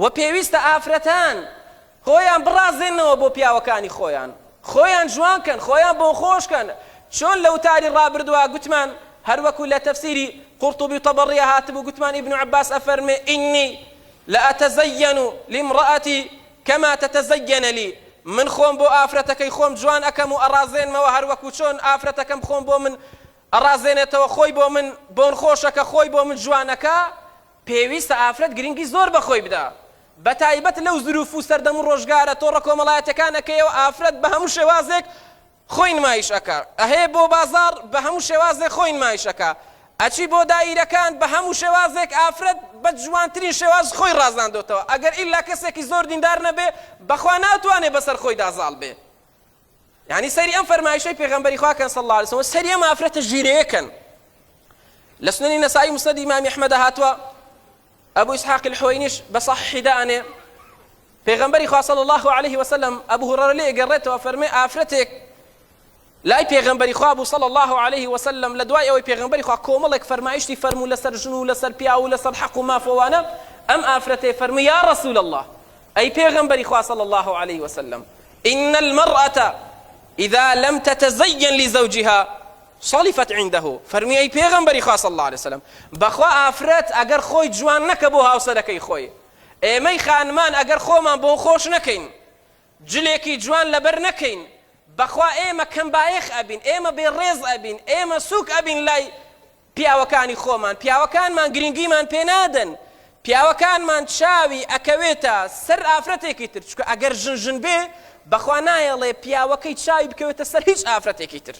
و پێویستە ئافرەتان خۆیان بڕازێنەوە بۆ پیاوەکانی خۆیان جوانکەن، خۆیان بۆ خۆشکەن. چۆن لە وتاری ڕابردووە گوتمان هەروەکو لە تەفسیری قورطوبی تەبەڕیە هاتبوو گوتمان ئیبن عەباس ئەفەرمێ ئینی لأتزين لامرأتي كما تتزين لي، من خۆم بۆ ئافرەتەکەی خۆم جوان ئەکەم و ئەڕازێنمەوە هەروەکو چۆن ئافرەتەکەم خۆم بۆ من ئەڕازێنێتەوە، خۆی بۆ من بۆن خۆشەکە، خۆی بۆ من جوانەکە. پێویستە ئافرەت گرنگی زۆر بەخۆی بدا، بەتایبەت لەو زروف و سەردەم و ڕۆژگارە تۆڕە کۆمەڵایەتەکانەکەیەوە ئافرەت بە هەموو شێوازێک خۆی نمایش ئەکا، ئەهەیە بۆ بازار بە هەموو شێوازێک خۆی نمایش ئەکا، ئەچی بۆ دایرەکان بە هەموو شێوازێک ئافرەت بە جوانترین شێواز خۆی ڕازاندۆتەوە. ئەگەر ئیلا کەسێکی زۆر دیندار نەبێ بەخوا ناتوانێ بەسەر خۆی دازاڵ بێ. یعنی سەری ئەم فەرمایشەی پێغەمبەری خواکەن صلی الله علیه وسلم، سەری ئەم ئافرەتە ژیرەیەکەن. لە سنەنی نەسائی مسنەد ئیمامی ئەحمەد هاتووە، ئەبوو ئیسحاق الحوەینیش بە صەحیحی دانێ، پێغەمبەری خوا صلی الله علیه وسلم ئەبوو هورەرە لێ گەڕێتەوە فەرمێ ئافرەتێک لای پێغەمبەری خوا بوو صلی الله علیه وسلم، لە دوای ئەوەی پێغەمبەری خوا کۆمەڵێک فەرمایشتی فەرموو لەسەر ژن و لەسەر پیا و لەسەر حەق و مافەوانە، ئەم ئافرەتێ فەرمووی یا رەسوول الله، ئەی پێغەمبەری خوا صلی الله علیه وسلم، إن المرأة إذا لم تتزين لزوجها صلفت عنده. فەرمووی ئەی پێغەمبەری خوا صلی الله علیه وسلم، بەخوا ئافرەت ئەگەر خۆی جوان نەکە بۆ هاوسەرەکەی خۆی، ئێمەی خانمان ئەگەر خۆمان بۆ خۆش نەکەین، جلێکی جوان لەبەر نەکەین، بەخوا ئێمە کەمبایەخ ئەبین، ئێمە بێڕێز ئەبین، ئێمە سووک ئەبین لای پیاوەکانی خۆمان. پیاوەکانمان گرنگیمان پێ نادەن، پیاوەکانمان چاوی ئەکەوێتە سەر ئافرەتێکی تر، چونکە ئەگەر ژن بێ بەخوا نایەڵێ پیاوەکەی چاوی بکەوێتە سەر هیچ ئافرەتێکی تر.